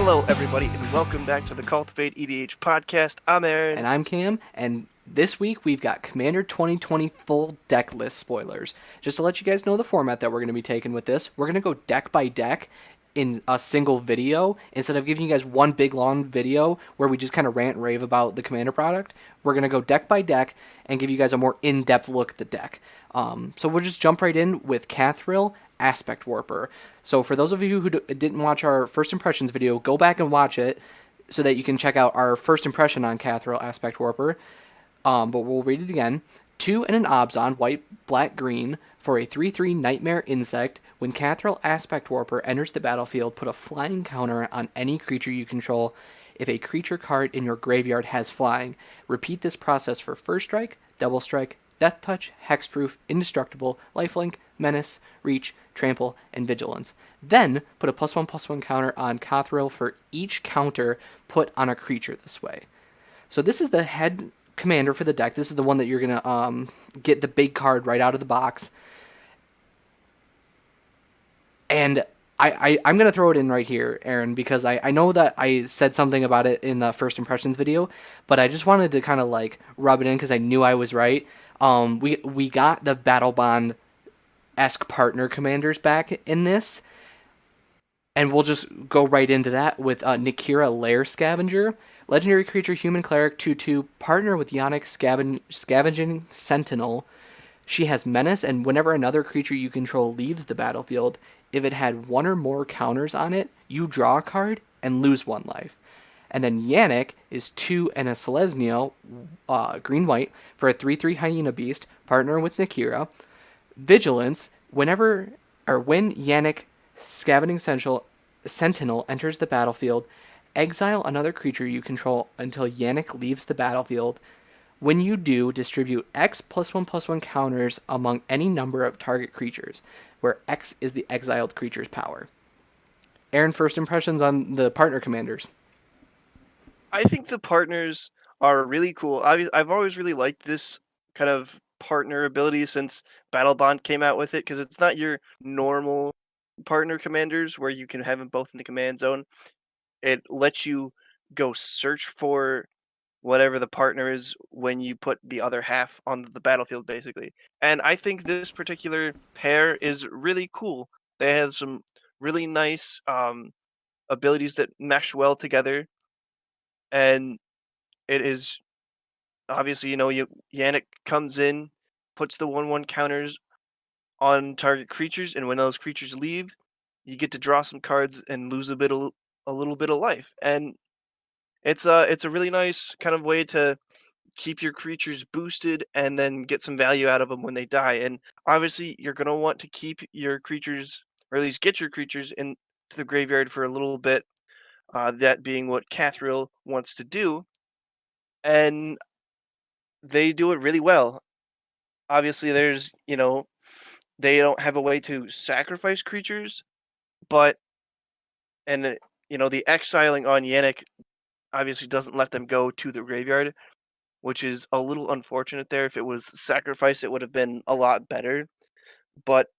Hello, everybody, and welcome back to the Cultivate E.D.H podcast. I'm Aaron. And I'm Cam, and this week we've got Commander 2020 full deck list spoilers. Just to let you guys know the format that we're going to be taking with this, we're going to go deck by deck in a single video instead of giving you guys one big long video where we just kind of rant and rave about the Commander product. We're going to go deck by deck and give you guys a more in-depth look at the deck. So we'll just jump right in with Kathril, Aspect Warper. So for those of you who didn't watch our first impressions video, go back and watch it so that you can check out our first impression on Kathril Aspect Warper. But we'll read it again. 2 and an Obzon, white, black, green, for a 3/3 Nightmare Insect. When Kathril Aspect Warper enters the battlefield, put a flying counter on any creature you control if a creature card in your graveyard has flying. Repeat this process for First Strike, Double Strike, Death Touch, Hexproof, Indestructible, Lifelink, Menace, Reach, Trample, and Vigilance. Then put a +1/+1 counter on Kathril for each counter put on a creature this way. So this is the head commander for the deck. This is the one that you're going to get the big card right out of the box. And I'm going to throw it in right here, Aaron, because I know that I said something about it in the first impressions video, but I just wanted to kind of like rub it in because I knew I was right. We got the Battle Bond-esque partner commanders back in this, and we'll just go right into that with Nikira Lair Scavenger. Legendary creature, human cleric, 2/2, partner with Yannick Scavenging Sentinel. She has menace, and whenever another creature you control leaves the battlefield, if it had one or more counters on it, you draw a card and lose 1 life. And then Yannick is 2 and a Selesnio, green-white, for a 3/3 Hyena Beast, partner with Nikira. Vigilance, when Yannick Scavenging Sentinel enters the battlefield, exile another creature you control until Yannick leaves the battlefield. When you do, distribute X +1/+1 counters among any number of target creatures, where X is the exiled creature's power. Aaron, first impressions on the partner commanders. I think the partners are really cool. I've always really liked this kind of partner ability since Battle Bond came out with it, because it's not your normal partner commanders where you can have them both in the command zone. It lets you go search for whatever the partner is when you put the other half on the battlefield, basically. And I think this particular pair is really cool. They have some really nice abilities that mesh well together, and it is obviously, Yannick comes in, puts the 1/1 counters on target creatures, and when those creatures leave, you get to draw some cards and lose a little bit of life. And it's a really nice kind of way to keep your creatures boosted and then get some value out of them when they die. And obviously, you're going to want to keep your creatures, or at least get your creatures into the graveyard for a little bit. That being what Kathril wants to do, and they do it really well. Obviously, they don't have a way to sacrifice creatures, but the exiling on Yannick obviously doesn't let them go to the graveyard, which is a little unfortunate there. If it was sacrifice, it would have been a lot better. But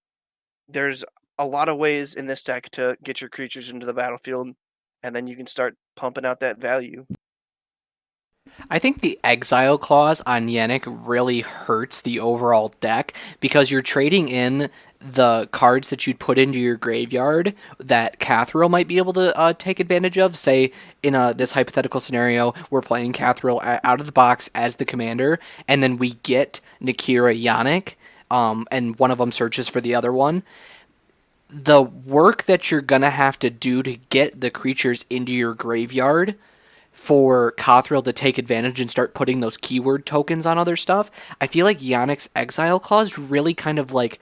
there's a lot of ways in this deck to get your creatures into the battlefield, and then you can start pumping out that value. I think the exile clause on Yannick really hurts the overall deck because you're trading in the cards that you'd put into your graveyard that Kathril might be able to take advantage of. Say, in this hypothetical scenario, we're playing Kathril out of the box as the commander, and then we get Nikira Yannick, and one of them searches for the other one. The work that you're going to have to do to get the creatures into your graveyard for Kathril to take advantage and start putting those keyword tokens on other stuff, I feel like Yannick's exile clause really kind of like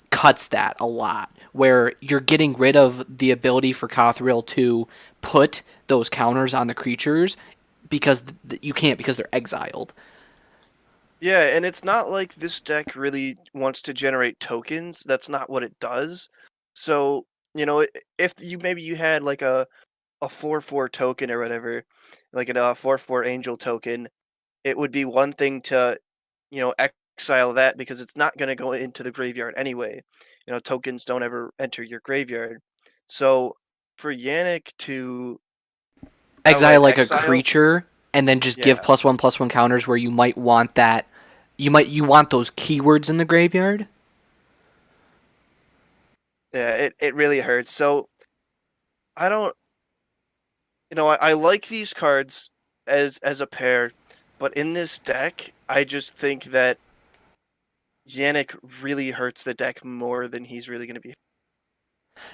cuts that a lot, where you're getting rid of the ability for Kathril to put those counters on the creatures because you can't, because they're exiled. Yeah, and it's not like this deck really wants to generate tokens. That's not what it does. So, if you had like a 4/4 token or whatever, like a 4/4 angel token, it would be one thing to, exile that because it's not going to go into the graveyard anyway. Tokens don't ever enter your graveyard. So for Yannick to Exile And like a exile, creature, and then just give yeah, +1/+1 counters where you might want that. You want those keywords in the graveyard. yeah, it really hurts. So I don't, I like these cards as a pair, but in this deck, I just think that Yannick really hurts the deck more than he's really going to be.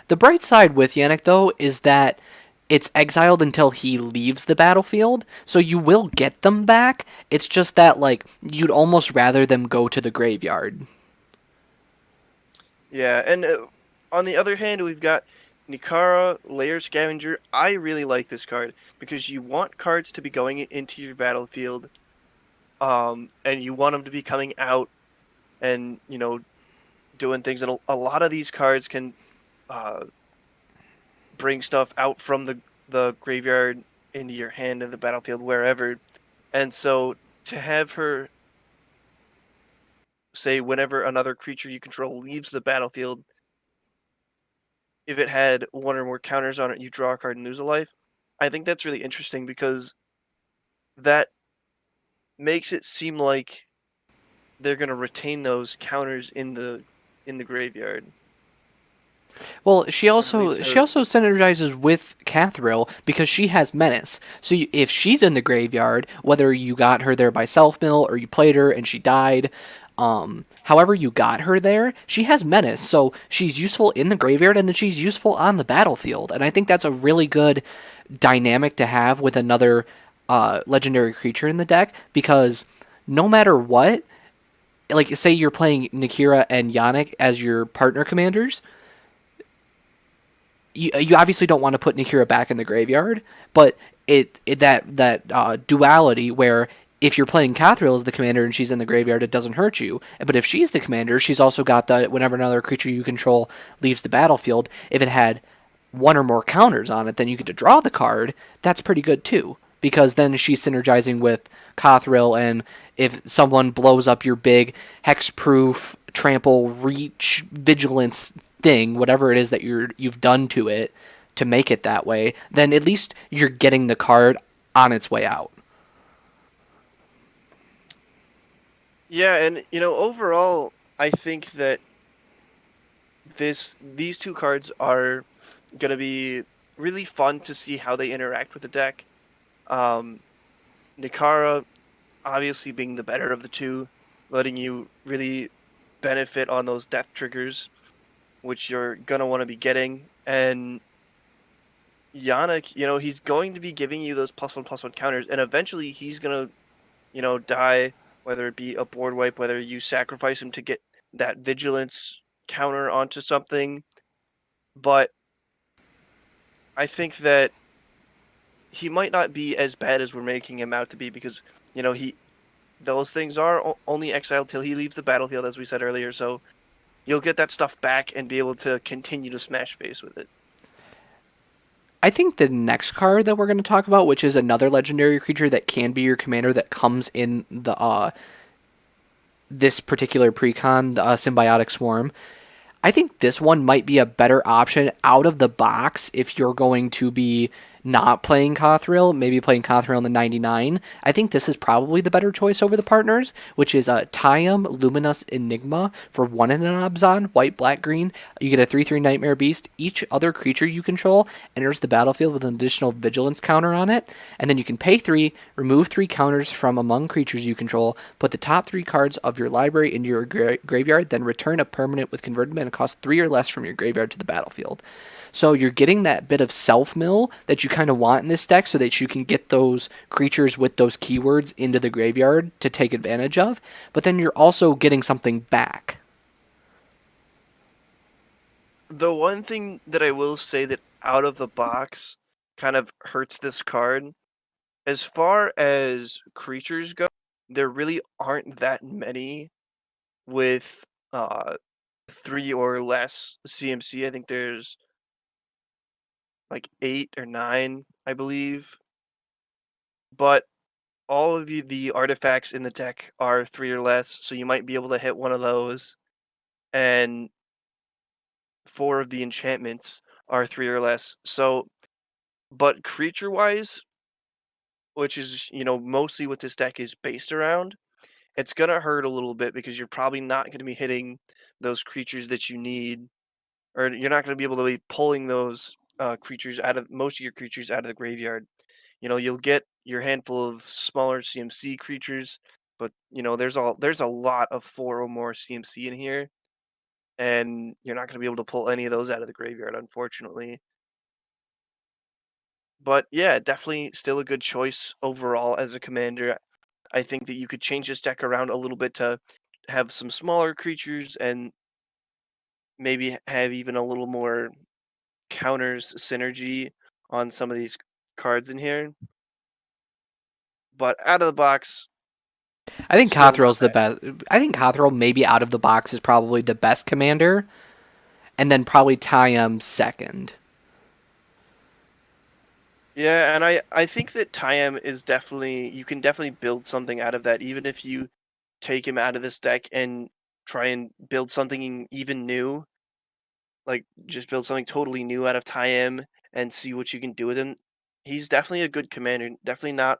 The bright side with Yannick though is that it's exiled until he leaves the battlefield, so you will get them back. It's just that like you'd almost rather them go to the graveyard. Yeah, and on the other hand, we've got Nikara, Layer Scavenger. I really like this card because you want cards to be going into your battlefield, and you want them to be coming out and doing things. And a lot of these cards can uh, bring stuff out from the graveyard into your hand in the battlefield wherever. And so to have her say whenever another creature you control leaves the battlefield, if it had one or more counters on it, you draw a card and lose a life. I think that's really interesting because that makes it seem like they're going to retain those counters in the graveyard, Well, she or at also least she have. also synergizes with Kathril because she has menace. So if she's in the graveyard, whether you got her there by self mill or you played her and she died, however you got her there, she has menace. So she's useful in the graveyard and then she's useful on the battlefield. And I think that's a really good dynamic to have with another legendary creature in the deck because no matter what, like say you're playing Nakira and Yannick as your partner commanders, you obviously don't want to put Nakira back in the graveyard, but that duality where if you're playing Kathril as the commander and she's in the graveyard, it doesn't hurt you. But if she's the commander, she's also got the whenever another creature you control leaves the battlefield, if it had one or more counters on it, then you get to draw the card. That's pretty good too, because then she's synergizing with Kathril, and if someone blows up your big hexproof trample reach vigilance thing, whatever it is that you've done to it to make it that way, then at least you're getting the card on its way out. Yeah, and overall, I think that these two cards are gonna be really fun to see how they interact with the deck. Um, Nikara obviously being the better of the two, letting you really benefit on those death triggers, which you're gonna want to be getting. And Yannick, he's going to be giving you those +1/+1 counters, and eventually he's gonna, die, whether it be a board wipe, whether you sacrifice him to get that vigilance counter onto something. But I think that he might not be as bad as we're making him out to be because, he those things are only exiled till he leaves the battlefield, as we said earlier. So you'll get that stuff back and be able to continue to smash face with it. I think the next card that we're going to talk about, which is another legendary creature that can be your commander that comes in the this particular precon, the Symbiotic Swarm, I think this one might be a better option out of the box if you're going to be not playing Kathril, maybe playing Kathril in the 99. I think this is probably the better choice over the partners, which is a Tayum Luminous Enigma for 1 and an Abzan, white, black, green. You get a 3/3 Nightmare Beast. Each other creature you control enters the battlefield with an additional vigilance counter on it, and then you can pay 3, remove 3 counters from among creatures you control, put the top 3 cards of your library into your graveyard, then return a permanent with converted mana cost 3 or less from your graveyard to the battlefield. So you're getting that bit of self mill that you kind of want in this deck so that you can get those creatures with those keywords into the graveyard to take advantage of, but then you're also getting something back. The one thing that I will say that out of the box kind of hurts this card, as far as creatures go, there really aren't that many with 3 or less CMC. I think there's like 8 or 9, I believe. But all of the artifacts in the deck are 3 or less, so you might be able to hit one of those. And 4 of the enchantments are 3 or less. So, but creature wise, which is, mostly what this deck is based around, it's gonna hurt a little bit because you're probably not gonna be hitting those creatures that you need, or you're not gonna be able to be pulling those creatures out of most of your creatures out of the graveyard. You'll get your handful of smaller CMC creatures, but there's a lot of four or more CMC in here, and you're not gonna be able to pull any of those out of the graveyard, unfortunately. But yeah, definitely still a good choice overall as a commander. I think that you could change this deck around a little bit to have some smaller creatures and maybe have even a little more counters synergy on some of these cards in here. But out of the box, I think still not Kathril's the bad. best. I think Kathril maybe out of the box is probably the best commander, and then probably Tyam second. Yeah, and I think that Tyam is definitely you can definitely build something out of that, even if you take him out of this deck and try and build something even new, like just build something totally new out of Tyam and see what you can do with him. He's definitely a good commander, definitely not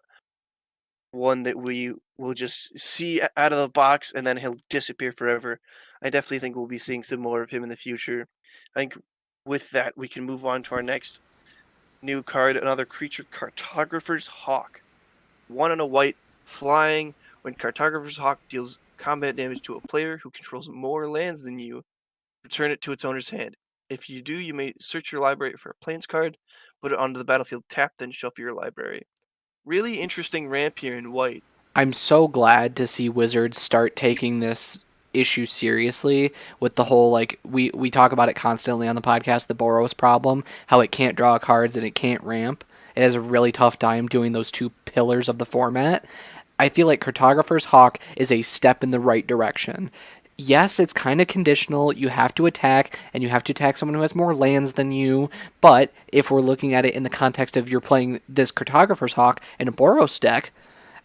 one that we will just see out of the box and then he'll disappear forever. I definitely think we'll be seeing some more of him in the future. I think with that we can move on to our next new card, another creature, Cartographer's Hawk. One and a white, flying. When Cartographer's Hawk deals combat damage to a player who controls more lands than you, return it to its owner's hand. If you do, you may search your library for a plains card, put it onto the battlefield tapped, then shuffle your library. Really interesting ramp here in white. I'm so glad to see Wizards start taking this issue seriously with the whole like we talk about it constantly on the podcast, the Boros problem, how it can't draw cards and it can't ramp. It has a really tough time doing those two pillars of the format. I feel like Cartographer's Hawk is a step in the right direction. Yes, it's kind of conditional. You have to attack, and you have to attack someone who has more lands than you. But if we're looking at it in the context of you're playing this Cartographer's Hawk in a Boros deck,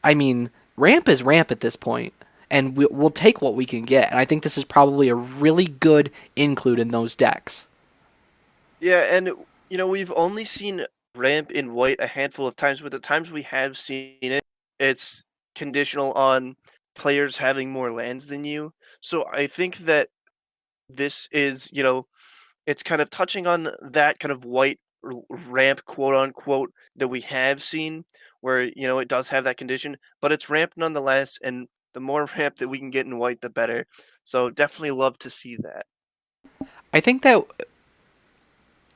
I mean, ramp is ramp at this point, and we'll take what we can get. And I think this is probably a really good include in those decks. Yeah, and we've only seen ramp in white a handful of times, but the times we have seen it, it's conditional on players having more lands than you. So I think that this is, it's kind of touching on that kind of white ramp, quote unquote, that we have seen, where it does have that condition, but it's ramp nonetheless, and the more ramp that we can get in white, the better. So definitely love to see that. I think that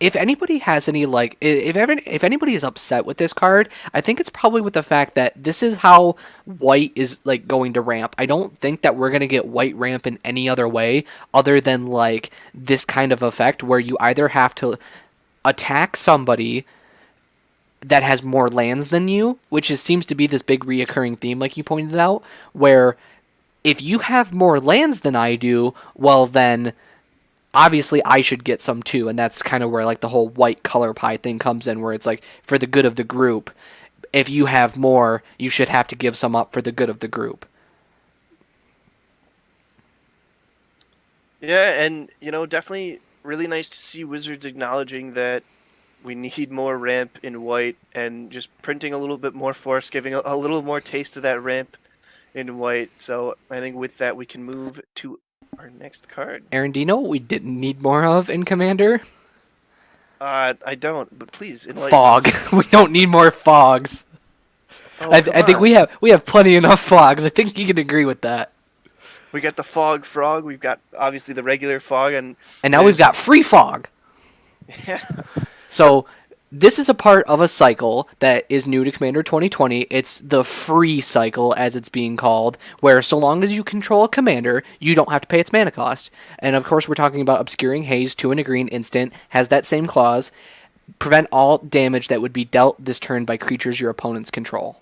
if anybody has any like if anybody is upset with this card, I think it's probably with the fact that this is how white is like going to ramp. I don't think that we're going to get white ramp in any other way other than like this kind of effect where you either have to attack somebody that has more lands than you, which seems to be this big reoccurring theme like you pointed out, where if you have more lands than I do, well then obviously I should get some too, and that's kind of where like the whole white color pie thing comes in, where it's like for the good of the group. If you have more, you should have to give some up for the good of the group. Yeah, and definitely really nice to see Wizards acknowledging that we need more ramp in white and just printing a little bit more force, giving a little more taste of that ramp in white. So I think with that we can move to our next card. Aaron, do you know what we didn't need more of in Commander? I don't, but please enlighten me. Fog. We don't need more fogs. Oh, come I think on. we have plenty enough fogs. I think you can agree with that. We got the fog frog. We've got obviously the regular fog, and And now we've there's got free fog. yeah. So So this is a part of a cycle that is new to Commander 2020. It's the free cycle, as it's being called, where so long as you control a commander, you don't have to pay its mana cost. And of course, we're talking about Obscuring Haze, 2 and a green instant, has that same clause. Prevent all damage that would be dealt this turn by creatures your opponents control.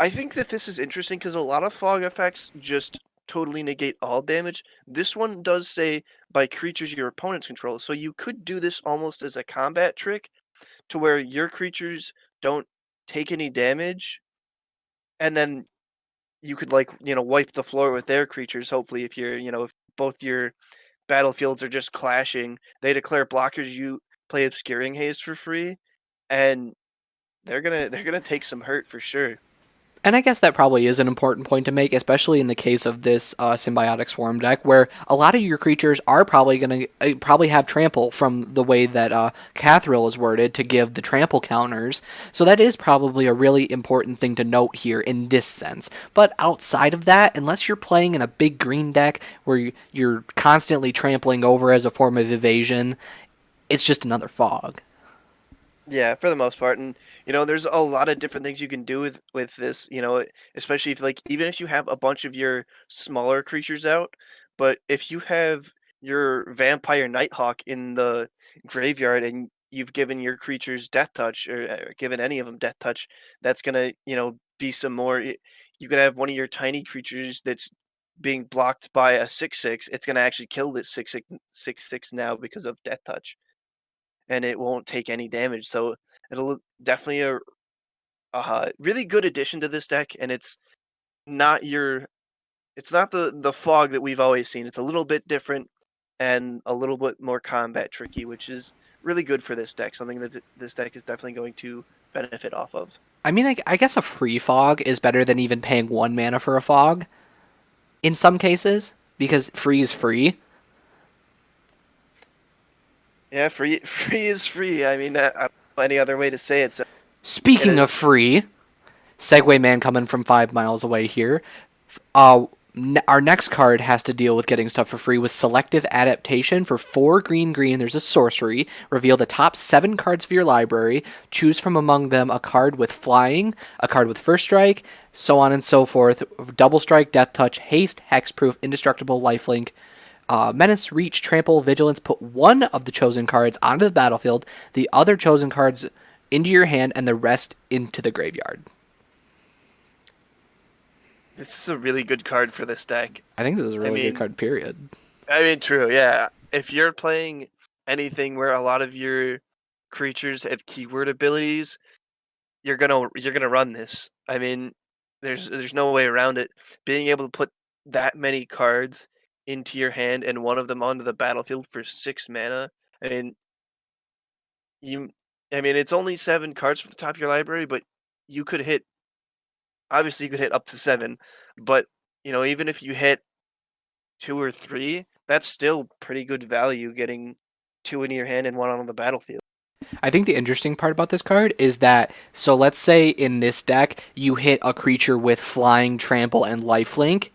I think that this is interesting because a lot of fog effects just totally negate all damage. This one does say by creatures your opponents control, so you could do this almost as a combat trick to where your creatures don't take any damage, and then you could wipe the floor with their creatures. Hopefully, if both your battlefields are just clashing, they declare blockers. You play Obscuring Haze for free, and they're gonna take some hurt for sure. And I guess that probably is an important point to make, especially in the case of this Symbiotic Swarm deck, where a lot of your creatures are probably going to probably have trample from the way that Kathril is worded to give the trample counters. So that is probably a really important thing to note here in this sense. But outside of that, unless you're playing in a big green deck where you're constantly trampling over as a form of evasion, it's just another fog. Yeah, for the most part, and there's a lot of different things you can do with this. Especially if like even if you have a bunch of your smaller creatures out, but if you have your vampire nighthawk in the graveyard and you've given your creatures death touch or given any of them death touch, that's gonna be some more. You could have one of your tiny creatures that's being blocked by a 6/6. It's gonna actually kill this 6/6 now because of death touch and it won't take any damage. So it'll definitely a really good addition to this deck, and not your it's not the fog that we've always seen. It's a little bit different and a little bit more combat tricky, which is really good for this deck. Something that this deck is definitely going to benefit off of. I mean, I guess a free fog is better than even paying 1 mana for a fog in some cases, because free is free. Yeah, free free is free. I mean, I don't know any other way to say it. So it Speaking of is. free, Segway Man coming from 5 miles away here. Uh, our next card has to deal with getting stuff for free with Selective Adaptation for 4 green. There's a sorcery. Reveal the top 7 cards of your library. Choose from among them a card with flying, a card with first strike, so on and so forth. Double strike, death touch, haste, hexproof, indestructible, lifelink, menace, reach, trample, vigilance. Put one of the chosen cards onto the battlefield, the other chosen cards into your hand, and the rest into the graveyard. This is a really good card for this deck. I think this is a I really good mean, card, period. true. Yeah, if you're playing anything where a lot of your creatures have keyword abilities, you're gonna run this. I mean, there's no way around it. Being able to put that many cards into your hand and one of them onto the battlefield for 6 mana. I mean, you. I mean, it's only 7 cards from the top of your library, but you could hit. Obviously, you could hit up to 7, but even if you hit 2 or 3, that's still pretty good value. Getting two in your hand and one on the battlefield. I think the interesting part about this card is that, so let's say in this deck, you hit a creature with flying, trample, and lifelink.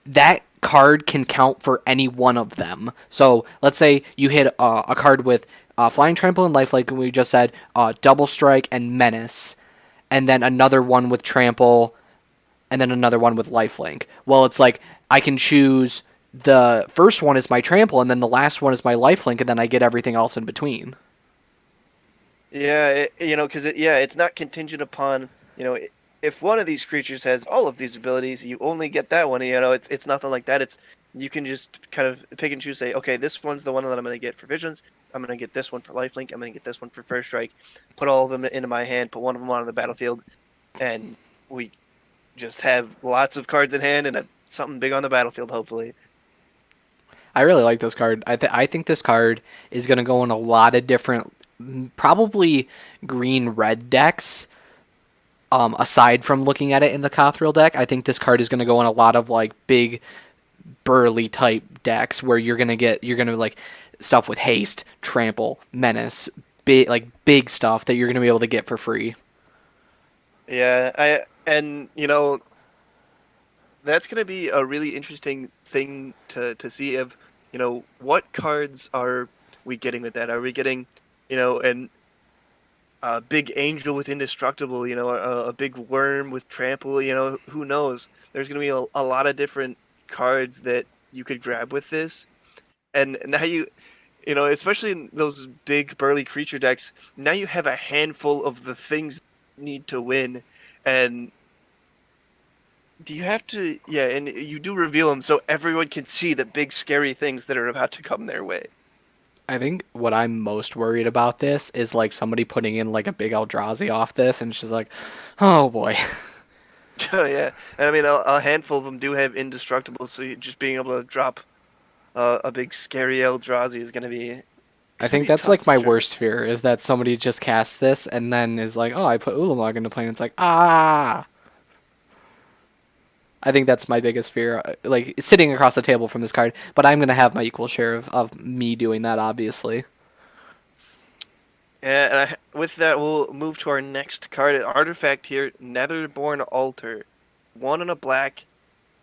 That card can count for any one of them. So let's say you hit a card with flying, trample, and lifelink, and we just said double strike and menace, and then another one with trample, and then another one with lifelink. Well, it's like I can choose the first one is my trample, and then the last one is my lifelink, and then I get everything else in between. Yeah, because it's not contingent upon if one of these creatures has all of these abilities, you only get that one. It's nothing like that. It's you can just kind of pick and choose. Say, okay, this one's the one that I'm going to get for visions. I'm going to get this one for lifelink. I'm going to get this one for first strike. Put all of them into my hand. Put one of them on the battlefield, and we just have lots of cards in hand and something big on the battlefield. Hopefully. I really like this card. I think this card is going to go in a lot of different, probably green red decks. Aside from looking at it in the Kathril deck, I think this card is going to go in a lot of like big burly type decks where you're gonna like stuff with haste, trample, menace, big stuff that you're gonna be able to get for free. Yeah, and that's going to be a really interesting thing to see if what cards are we getting with that? Are we getting an a big angel with indestructible, a big worm with trample, who knows? There's going to be a lot of different cards that you could grab with this. And now especially in those big burly creature decks, now you have a handful of the things you need to win. And do you have to, yeah, and you do reveal them so everyone can see the big scary things that are about to come their way. I think what I'm most worried about this is like somebody putting in like a big Eldrazi off this, and it's just like, oh boy. Oh yeah, and I mean a handful of them do have indestructible, so just being able to drop a big scary Eldrazi is going to be I Gonna think be that's tough like for my sure. worst fear is that somebody just casts this and then is like, oh, I put Ulamog into play, and it's like, ah. I think that's my biggest fear, like sitting across the table from this card. But I'm gonna have my equal share of me doing that, obviously. And with that, we'll move to our next card, an artifact here, Netherborn Altar. One and a black.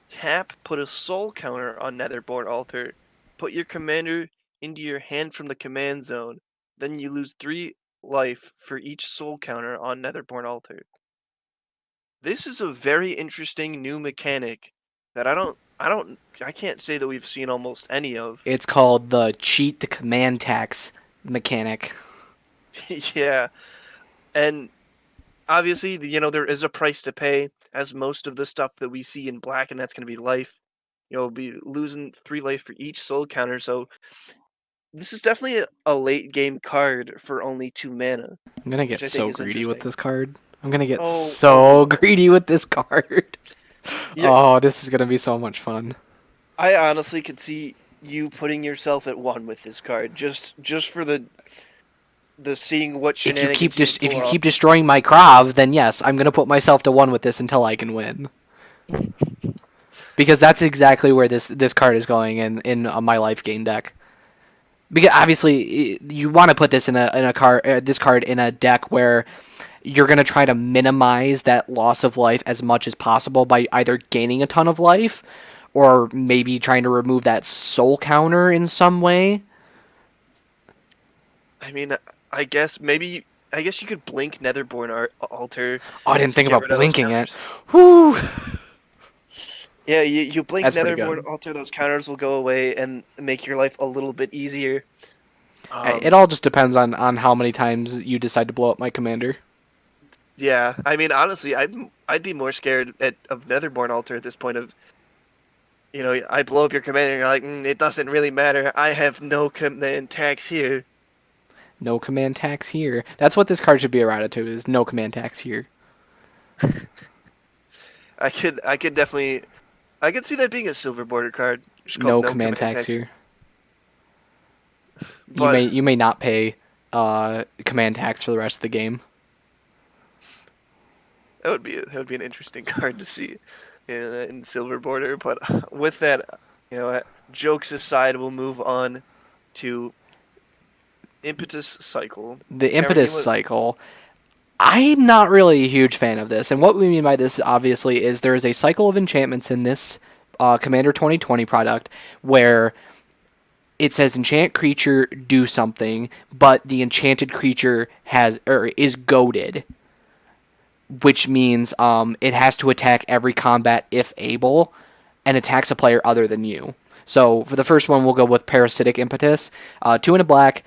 Tap, put a soul counter on Netherborn Altar. Put your commander into your hand from the command zone. Then you lose 3 life for each soul counter on Netherborn Altar. This is a very interesting new mechanic that I can't say that we've seen almost any of. It's called the cheat the command tax mechanic. Yeah, and obviously, there is a price to pay, as most of the stuff that we see in black, and that's going to be life. You'll be losing 3 life for each soul counter, so this is definitely a late game card for only 2 mana, I'm gonna which get I think so is greedy with interesting. this card. I'm gonna get Oh so no. greedy with this card. Yeah, Oh, this is gonna be so much fun. I honestly could see you putting yourself at 1 with this card, just for the seeing what shenanigans you can If pull you off. keep destroying my Krav, then yes, I'm gonna put myself to 1 with this until I can win. Because that's exactly where this card is going in my life gain deck. Because obviously you want to put this in a card this card in a deck where you're going to try to minimize that loss of life as much as possible by either gaining a ton of life or maybe trying to remove that soul counter in some way. I mean, I guess you could blink Altar Oh, I didn't to think get about rid of those blinking it. counters. Whew. Yeah, you blink That's pretty Netherborn good. Altar, those counters will go away and make your life a little bit easier. It Um, all just depends on how many times you decide to blow up my commander. yeah, I mean, honestly, I'd be more scared of Netherborn Altar at this point. I blow up your commander, and you're like, it doesn't really matter. I have no command tax here. No command tax here. That's what this card should be errata to, is no command tax here. I could see that being a silver border card, just called No no command command tax tax. here. But You may not pay command tax for the rest of the game. that would be an interesting card to see in silver border. But with that, jokes aside, we'll move on to impetus cycle. The Cameron, impetus cycle, I'm not really a huge fan of this. And what we mean by this, obviously, is there is a cycle of enchantments in this Commander 2020 product where it says enchant creature do something, but the enchanted creature is goaded, which means it has to attack every combat if able, and attacks a player other than you. So for the first one, we'll go with Parasitic Impetus. 2 and a black,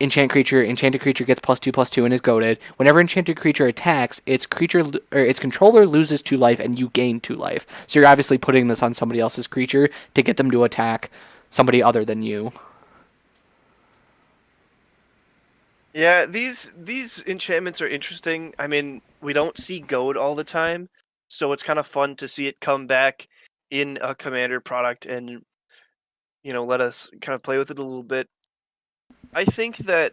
enchanted creature gets +2/+2 and is goaded. Whenever enchanted creature attacks, its controller loses 2 life and you gain 2 life. So you're obviously putting this on somebody else's creature to get them to attack somebody other than you. Yeah, these enchantments are interesting. I mean, we don't see goad all the time, so it's kind of fun to see it come back in a commander product and let us kind of play with it a little bit. I think that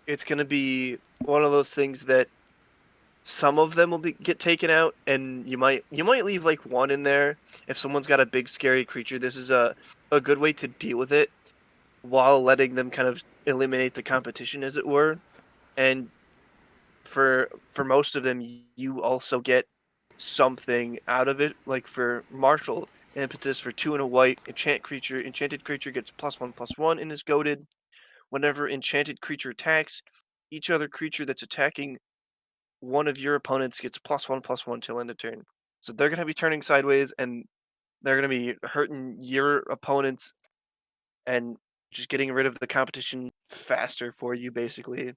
it's going to be one of those things that some of them get taken out, and you might leave like one in there if someone's got a big scary creature. This is a good way to deal with it while letting them kind of eliminate the competition, as it were. And for most of them, you also get something out of it. Like for Marshall, impetus for 2 and a white, enchanted creature gets +1/+1 and is goaded. Whenever enchanted creature attacks, each other creature that's attacking one of your opponents gets +1/+1 till end of turn. So they're gonna be turning sideways, and they're gonna be hurting your opponents and just getting rid of the competition faster for you, basically.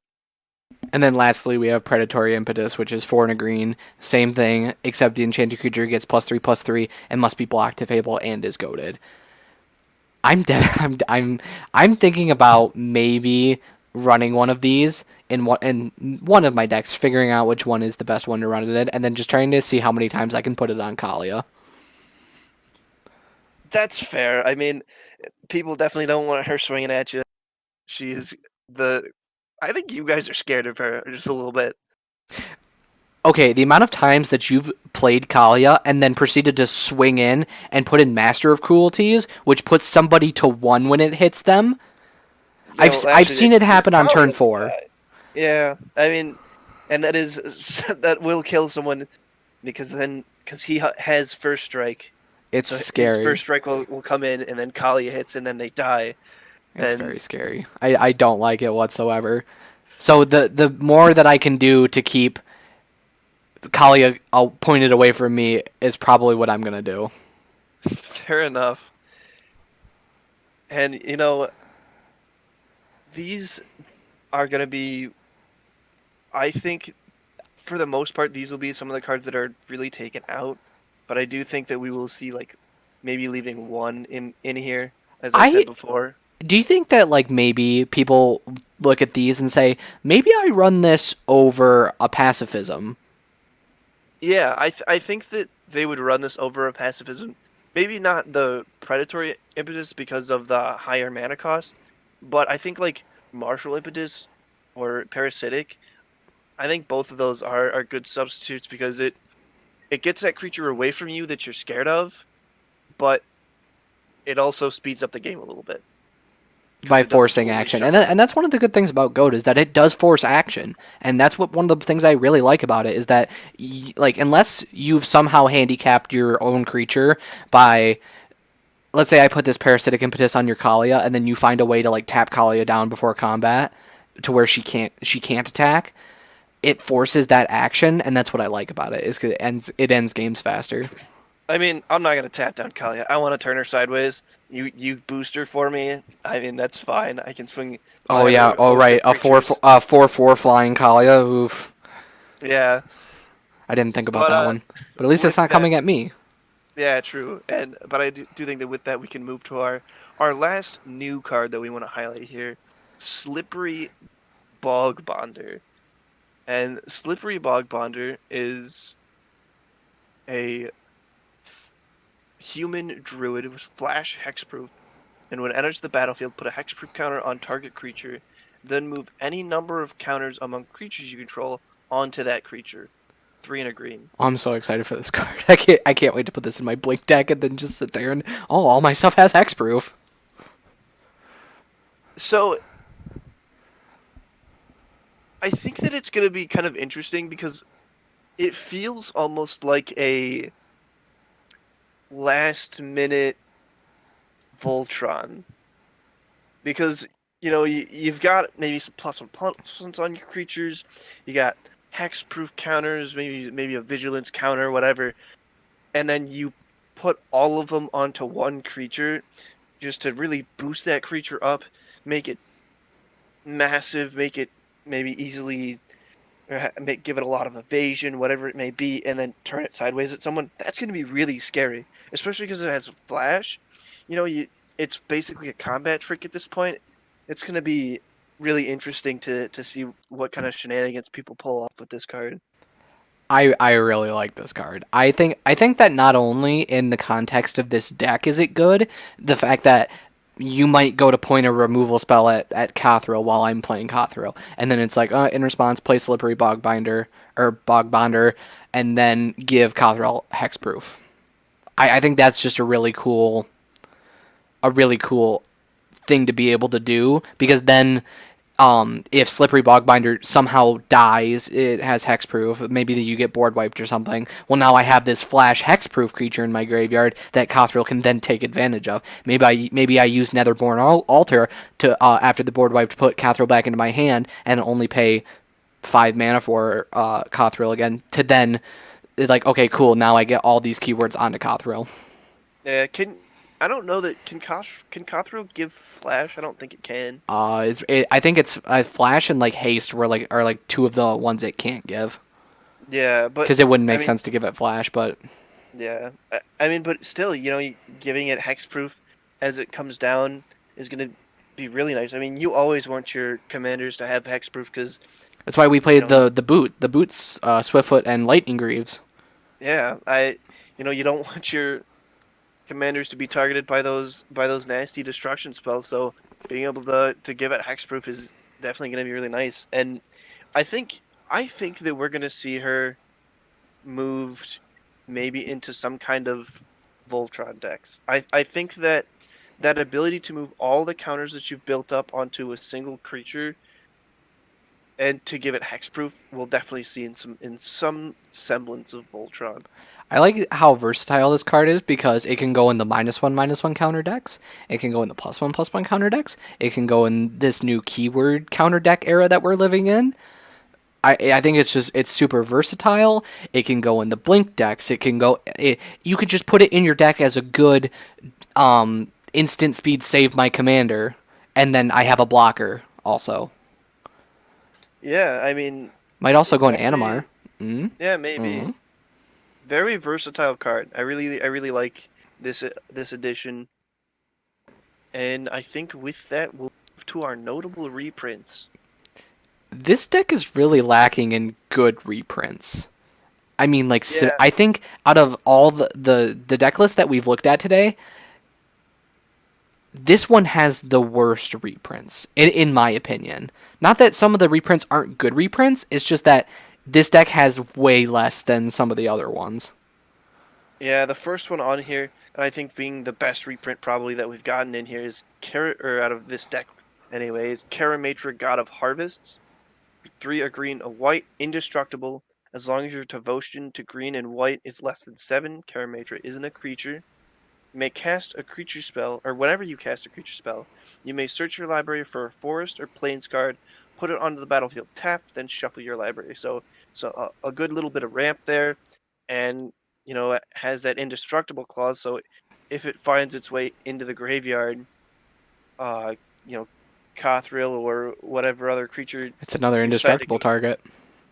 And then lastly, we have Predatory Impetus, which is 4 and a green. Same thing, except the enchanted creature gets +3/+3 and must be blocked if able and is goaded. I'm thinking about maybe running one of these in one of my decks, figuring out which one is the best one to run it in, and then just trying to see how many times I can put it on Kalia. That's fair. I mean, people definitely don't want her swinging at you. She's the. I think you guys are scared of her just a little bit. Okay, the amount of times that you've played Kalia and then proceeded to swing in and put in Master of Cruelties, which puts somebody to 1 when it hits them. Yeah, well, I've actually, seen it your happen on Kali turn will 4. die. Yeah, I mean, and that is that will kill someone because he has first strike, It's so his scary. first strike will come in, and then Kali hits, and then they die. It's very And scary. I don't like it whatsoever. So the more that I can do to keep Kalia pointed away from me is probably what I'm gonna do. fair enough. And these are gonna be. I think for the most part, these will be some of the cards that are really taken out. But I do think that we will see like maybe leaving one in here, as I said I before. Do you think that like maybe people look at these and say maybe I run this over a pacifism? Yeah, I think that they would run this over a pacifism. Maybe not the predatory impetus because of the higher mana cost, but I think like martial impetus or parasitic. I think both of those are good substitutes because it gets that creature away from you that you're scared of, but it also speeds up the game a little bit because By it doesn't forcing totally action, shut down. and that's one of the good things about Goat is that it does force action, and that's what one of the things I really like about it is that like unless you've somehow handicapped your own creature by, let's say I put this parasitic impetus on your Kalia and then you find a way to like tap Kalia down before combat to where she can't attack, it forces that action, and that's what I like about it is 'cause it ends games faster. I mean, I'm not gonna tap down Kalia. I want to turn her sideways. You boost her for me. I mean, that's fine. I can swing Oh my yeah, other oh host right, of creatures. a 4/4 flying Kalia. Oof, Yeah, I didn't think about but that one. But at least it's with not that, coming at me. yeah, true. And but I do think that with that we can move to our last new card that we want to highlight here, Slippery Bogbonder. And Slippery Bogbonder is a human druid with flash hexproof, and when it enters the battlefield, put a hexproof counter on target creature, then move any number of counters among creatures you control onto that creature. 3 and a green. Oh, I'm so excited for this card. I can't wait to put this in my blink deck and then just sit there and all my stuff has hexproof. So I think that it's going to be kind of interesting because it feels almost like a last minute Voltron because you've got maybe some plus 1 on your creatures, you got hexproof counters, maybe a vigilance counter, whatever, and then you put all of them onto one creature just to really boost that creature up, make it massive, make it maybe easily give it a lot of evasion, whatever it may be, and then turn it sideways at someone. That's going to be really scary, especially because it has flash. It's basically a combat trick at this point. It's going to be really interesting to see what kind of shenanigans people pull off with this card. I really like this card. I think that not only in the context of this deck is it good, the fact that you might go to point a removal spell at Kathril while I'm playing Kathril, and then it's like in response play Slippery Bogbinder or Bogbonder, and then give Kathril hexproof. I think that's just a really cool thing to be able to do because then if Slippery Bogbinder somehow dies, it has hexproof. Maybe that you get board wiped or something. Well, now I have this flash hexproof creature in my graveyard that Kathril can then take advantage of. Maybe I use Netherborn Altar to after the board wipe to put Kathril back into my hand and only pay 5 mana for Kathril again to then like okay cool now I get all these keywords onto Kathril. Can I don't know that can Kathril give flash? I don't think it can. I think it's Flash and like Haste were like are like two of the ones it can't give Yeah, but because it wouldn't I make mean, sense to give it Flash, but yeah. I mean, but still, giving it hexproof as it comes down is going to be really nice. I mean, you always want your commanders to have hexproof because, that's why we you played know, the boots Swiftfoot and Lightning Greaves. yeah, you don't want your commanders to be targeted by those nasty destruction spells. So being able to give it hexproof is definitely going to be really nice. And I think I think that we're going to see her moved maybe into some kind of Voltron decks. I think that that ability to move all the counters that you've built up onto a single creature and to give it hexproof will definitely see in some semblance of Voltron. I like how versatile this card is because it can go in the -1/-1 counter decks. It can go in the +1/+1 counter decks. It can go in this new keyword counter deck era that we're living in. I think it's super versatile. It can go in the blink decks. You could just put it in your deck as a good instant speed save my commander, and then I have a blocker also. Yeah, I mean, Might also it go in Animar. definitely. Mm-hmm. Yeah, maybe. Mm-hmm. Very versatile card. I really like this edition, and I think with that we'll move to our notable reprints. This deck is really lacking in good reprints. I mean, like, Yeah, I think out of all the deck list that we've looked at today, this one has the worst reprints, in my opinion. Not that some of the reprints aren't good reprints, it's just that this deck has way less than some of the other ones. yeah. The first one on here, and I think being the best reprint probably that we've gotten in here is or out of this deck, anyways. Karamatra, God of Harvests. 3 a green, a white, indestructible. As long as your devotion to green and white is less than 7, Karamatra isn't a creature. You may cast a creature spell, or whenever you cast a creature spell, you may search your library for a forest or plains card, put it onto the battlefield tapped, then shuffle your library. So a good little bit of ramp there, and it has that indestructible clause. So if it finds its way into the graveyard, uh, you know, Kathril or whatever other creature It's another you decide to indestructible go, target.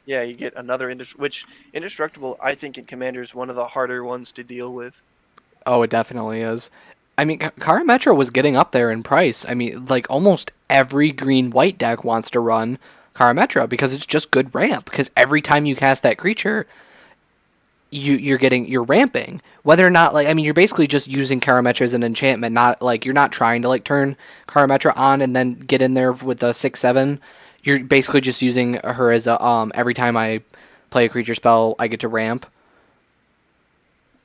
yeah, you get another which indestructible I think in Commander is one of the harder ones to deal with. Oh, it definitely is. I mean, Kara Metro was getting up there in price. I mean, like almost every green white deck wants to run Kara Metro because it's just good ramp. Because every time you cast that creature, you're ramping. Whether or not like I mean, you're basically just using Karametra as an enchantment. Not like you're not trying to like turn Karametra on and then get in there with the 6/7. You're basically just using her as a every time I play a creature spell, I get to ramp.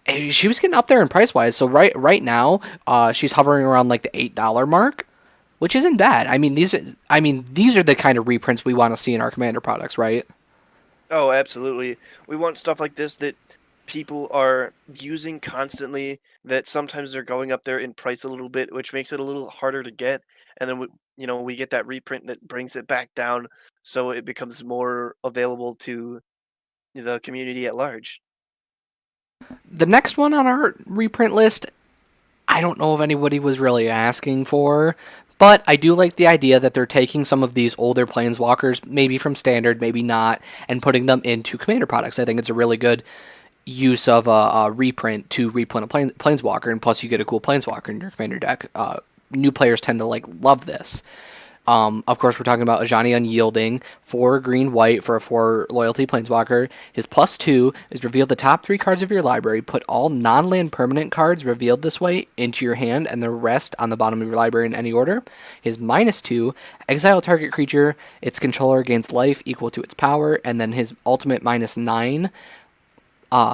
She was getting up there in price wise. So right now, she's hovering around like the $8 mark, which isn't bad. I mean these are the kind of reprints we want to see in our commander products, right? Oh, absolutely. We want stuff like this that people are using constantly, that sometimes they're going up there in price a little bit, which makes it a little harder to get. And then we get that reprint that brings it back down so it becomes more available to the community at large. The next one on our reprint list, I don't know if anybody was really asking for, but I do like the idea that they're taking some of these older planeswalkers, maybe from standard, maybe not, and putting them into commander products. I think it's a really good use of a reprint to reprint a planeswalker, and plus you get a cool planeswalker in your commander deck. New players tend to like love this. Of course, we're talking about Ajani Unyielding, 4 green white for a 4 loyalty planeswalker. His +2 is reveal the top 3 cards of your library, put all non land permanent cards revealed this way into your hand, and the rest on the bottom of your library in any order. His -2, exile target creature, its controller gains life equal to its power, and then his ultimate -9.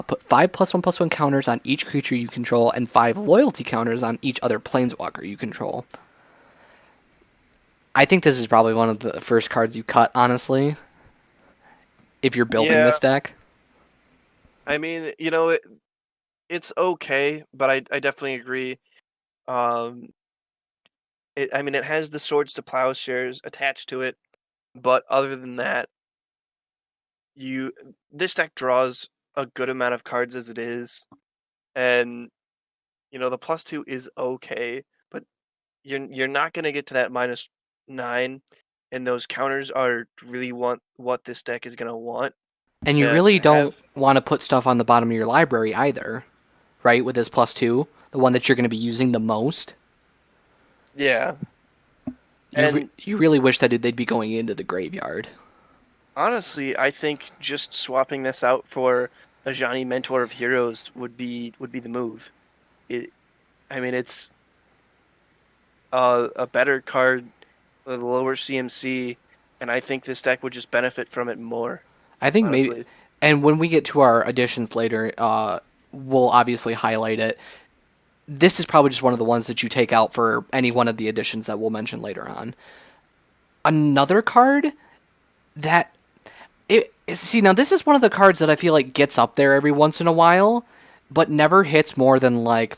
Put 5 +1/+1 counters on each creature you control, and 5 loyalty counters on each other planeswalker you control. I think this is probably one of the first cards you cut, honestly, if you're building Yeah, this deck. I mean, it's okay, but I definitely agree. Um, I mean, it has the swords to plowshares attached to it, but other than that, you this deck draws a good amount of cards as it is, and the +2 is okay, but you're not gonna get to that -9, and those counters are really what this deck is gonna want And you to really don't have. want to put stuff on the bottom of your library either, right? With this +2, the one that you're going to be using the most. Yeah, You and you really wish that they'd be going into the graveyard. honestly, I think just swapping this out for a Johnny Mentor of Heroes would be the move. It, I mean, a better card with a lower CMC, and I think this deck would just benefit from it more. I think maybe, Honestly, and when we get to our additions later, we'll obviously highlight it. This is probably just one of the ones that you take out for any one of the additions that we'll mention later on. Another card that see, now this is one of the cards that I feel like gets up there every once in a while, but never hits more than like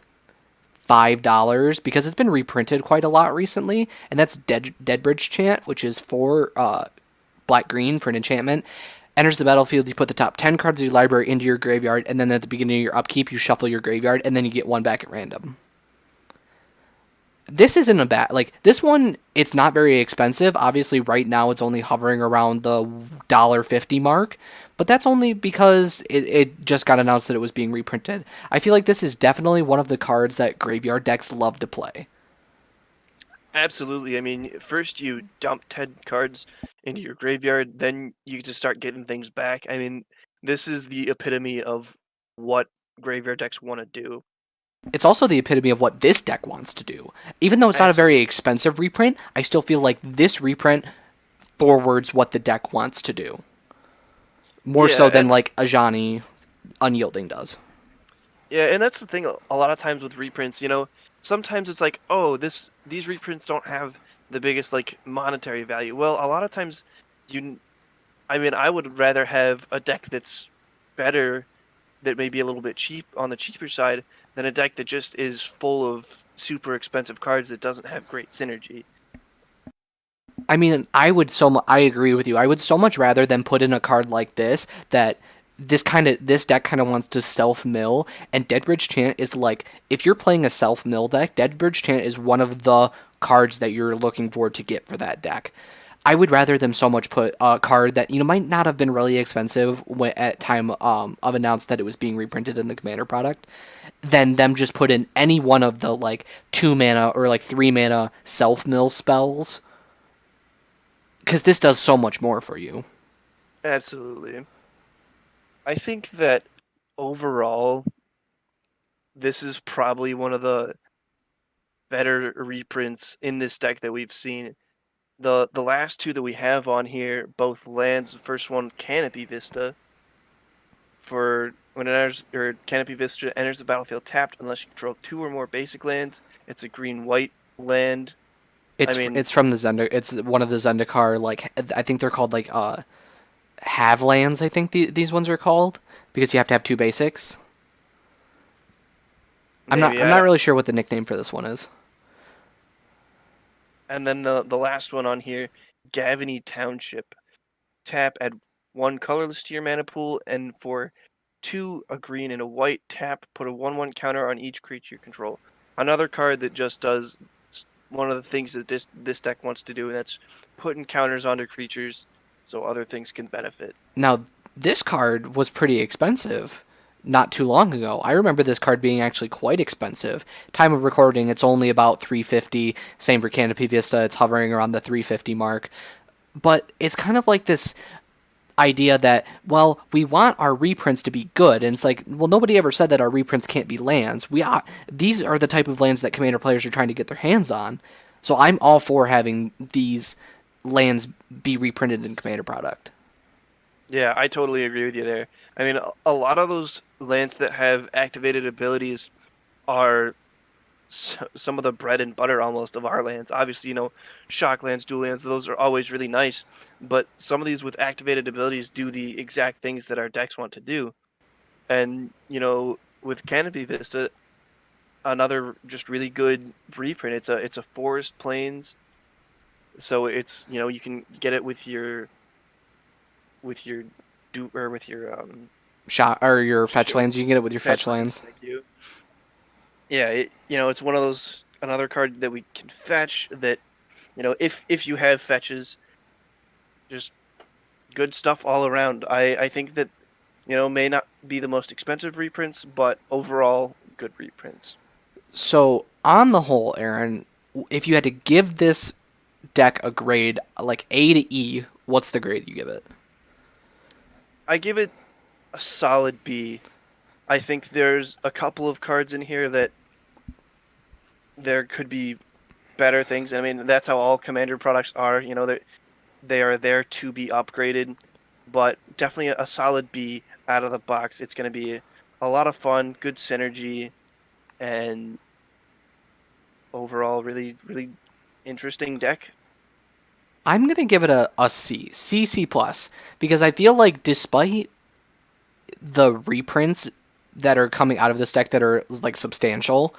$5 because it's been reprinted quite a lot recently, and that's Deadbridge Chant, which is for black green for an enchantment. Enters the battlefield, you put the top 10 cards of your library into your graveyard, and then at the beginning of your upkeep, you shuffle your graveyard, and then you get one back at random. This isn't a bad, like, this one, it's not very expensive. Obviously, right now it's only hovering around the $1.50 mark, but that's only because it just got announced that it was being reprinted. I feel like this is definitely one of the cards that graveyard decks love to play. absolutely. I mean, first you dump 10 cards into your graveyard, then you just start getting things back. I mean, this is the epitome of what graveyard decks want to do. It's also the epitome of what this deck wants to do. Even though it's not a very Absolutely. expensive reprint, I still feel like this reprint forwards what the deck wants to do. More so Yeah, than like Ajani Unyielding does. yeah, and that's the thing. A lot of times with reprints, sometimes it's like, oh, these reprints don't have the biggest like monetary value. Well, a lot of times, you, I mean, I would rather have a deck that's better, that may be a little bit cheap on the cheaper side, than a deck that just is full of super expensive cards that doesn't have great synergy. I mean, I agree with you. I would so much rather than put in a card like this that this deck kind of wants to self mill, and Deadbridge Chant is like, if you're playing a self mill deck, Deadbridge Chant is one of the cards that you're looking forward to get for that deck. I would rather them so much put a card that might not have been really expensive at time of announced that it was being reprinted in the Commander product, than them just put in any one of the like 2 mana or like 3 mana self mill spells, because this does so much more for you. Absolutely. I think that overall, this is probably one of the better reprints in this deck that we've seen. The last two that we have on here, both lands. The first one, Canopy Vista, for when it enters, or Canopy Vista enters the battlefield tapped unless you control two or more basic lands. It's a green-white land. I mean, It's from the Zenda. It's one of the Zendikar. Like, I think they're called like have lands. I think these ones are called because you have to have two basics. maybe I'm I not don't. really sure what the nickname for this one is. And then the last one on here, Gavany Township. Tap, add one colorless to your mana pool, and for two, a green and a white, tap, put a 1/1 counter on each creature you control. Another card that just does one of the things that this deck wants to do, and that's putting counters onto creatures so other things can benefit. Now, this card was pretty expensive not too long ago. I remember this card being actually quite expensive. Time of recording, it's only about 350. Same for Canopy Vista, it's hovering around the 350 mark. But it's kind of like this idea that, well, we want our reprints to be good, and it's like, well, nobody ever said that our reprints can't be lands. These are the type of lands that Commander players are trying to get their hands on. So I'm all for having these lands be reprinted in Commander product. Yeah, I totally agree with you there. I mean, a lot of those lands that have activated abilities are some of the bread and butter almost of our lands. Obviously, shock lands, dual lands, those are always really nice. But some of these with activated abilities do the exact things that our decks want to do. And, with Canopy Vista, another just really good reprint. It's a forest plains, so it's you can get it with your do or with your Shot or your fetch shield lands, you can get it with your fetch fetch lands. lands. Thank you. Yeah, it's one of those, another card that we can fetch that, if you have fetches, just good stuff all around. I think that, may not be the most expensive reprints, but overall good reprints. So, on the whole, Aaron, if you had to give this deck a grade like A to E, what's the grade you give it? I give it a solid B. I think there's a couple of cards in here that there could be better things. I mean, that's how all Commander products are. They are there to be upgraded, but definitely a solid B out of the box. It's going to be a lot of fun, good synergy, and overall really really interesting deck. I'm gonna give it a C, C plus, because I feel like despite the reprints that are coming out of this deck that are like substantial,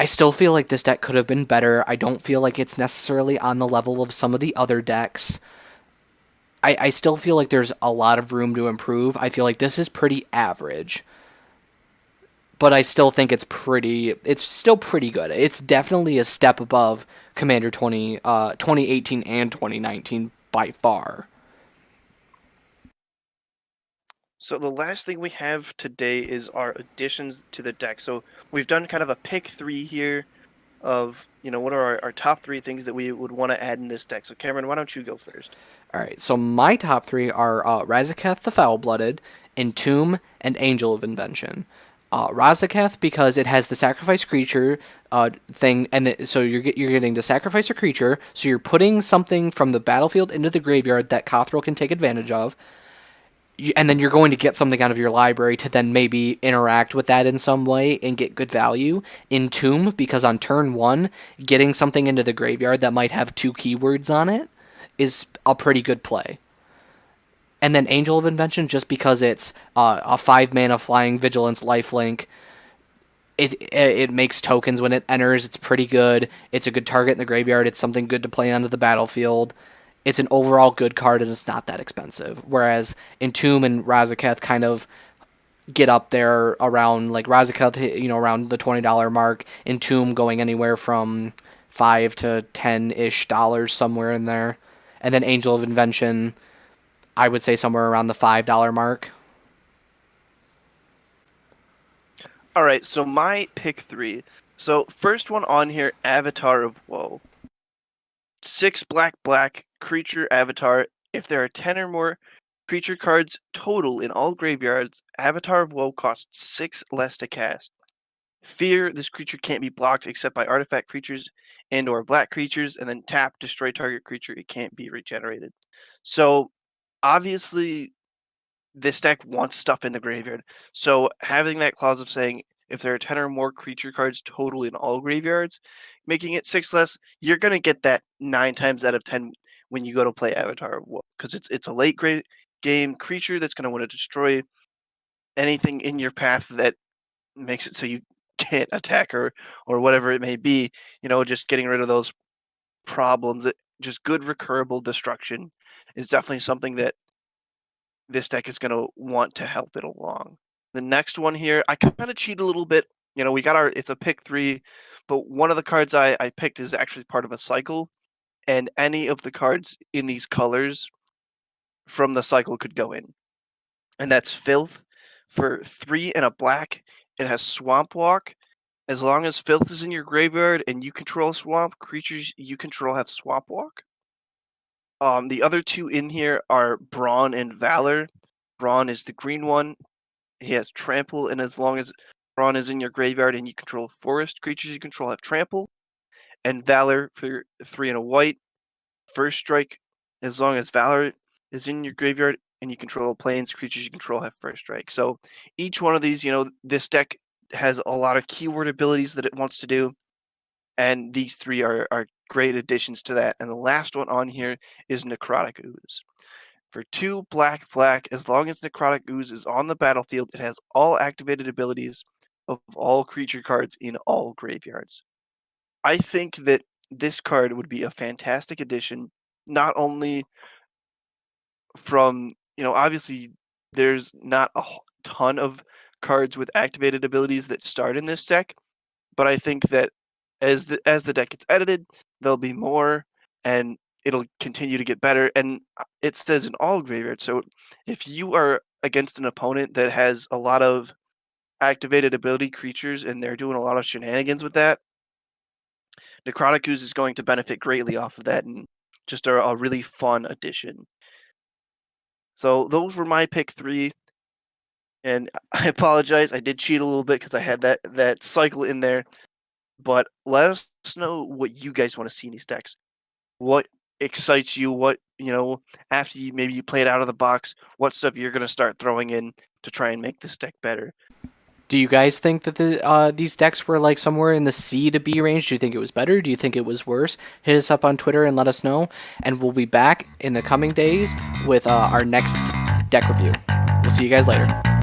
I still feel like this deck could have been better. I don't feel like it's necessarily on the level of some of the other decks. I still feel like there's a lot of room to improve. I feel like this is pretty average, but I still think it's still pretty good. It's definitely a step above Commander 2018 and 2019 by far. So the last thing we have today is our additions to the deck. So we've done kind of a pick three here of what are our top three things that we would want to add in this deck. So Cameron, why don't you go first? All right, so my top three are Razaketh the Foul-Blooded, Entomb, and Angel of Invention. Razaketh because it has the sacrifice creature thing, and so you're getting to sacrifice a creature, so you're putting something from the battlefield into the graveyard that Kathril can take advantage of, and then you're going to get something out of your library to then maybe interact with that in some way and get good value. Entomb because on turn one, getting something into the graveyard that might have two keywords on it is a pretty good play. And then Angel of Invention just because it's a 5 mana flying vigilance lifelink. It makes tokens when it enters. It's pretty good. It's a good target in the graveyard. It's something good to play onto the battlefield. It's an overall good card and it's not that expensive. Whereas Entomb and Razaketh kind of get up there around like Razaketh, around the $20 mark. Entomb going anywhere from $5 to $10-ish somewhere in there, and then Angel of Invention, I would say somewhere around the $5 mark. All right, so my pick three. So first one on here, Avatar of Woe. 6 black black creature avatar. If there are 10 or more creature cards total in all graveyards, Avatar of Woe costs 6 less to cast. Fear, this creature can't be blocked except by artifact creatures and or black creatures, and then tap, destroy target creature, it can't be regenerated. So obviously this deck wants stuff in the graveyard. So having that clause of saying if there are 10 or more creature cards total in all graveyards, making it 6 less, you're going to get that 9 times out of 10 when you go to play Avatar of Woe, because it's a late game creature that's going to want to destroy anything in your path that makes it so you can't attack or whatever it may be. Just getting rid of those problems. Just good recurable destruction is definitely something that this deck is going to want to help it along. The next one here, I kind of cheat a little bit. We got it's a pick three, but one of the cards I picked is actually part of a cycle, and any of the cards in these colors from the cycle could go in. And that's Filth for 3 and a black. It has Swamp Walk. As long as Filth is in your graveyard and you control Swamp, creatures you control have Swamp Walk. The other two in here are Brawn and Valor. Brawn is the green one. He has Trample, and as long as Brawn is in your graveyard and you control forest, creatures you control have Trample. And Valor for 3 and a white. First Strike, as long as Valor is in your graveyard and you control planes, creatures you control have First Strike. So each one of these, this deck has a lot of keyword abilities that it wants to do, and these three are great additions to that. And the last one on here is Necrotic Ooze. For 2 black black, as long as Necrotic Ooze is on the battlefield, it has all activated abilities of all creature cards in all graveyards. I think that this card would be a fantastic addition, not only from, obviously there's not a ton of cards with activated abilities that start in this deck, but I think that as the deck gets edited, there'll be more, and it'll continue to get better. And it says in all graveyards. So if you are against an opponent that has a lot of activated ability creatures and they're doing a lot of shenanigans with that, Necrotic Ooze is going to benefit greatly off of that, and just a really fun addition. So those were my pick three. And I apologize, I did cheat a little bit because I had that cycle in there. But let us know what you guys want to see in these decks. What excites you? What, after you play it out of the box, what stuff you're gonna start throwing in to try and make this deck better. Do you guys think that these decks were like somewhere in the C to B range? Do you think it was better? Do you think it was worse? Hit us up on Twitter and let us know. And we'll be back in the coming days with our next deck review. We'll see you guys later.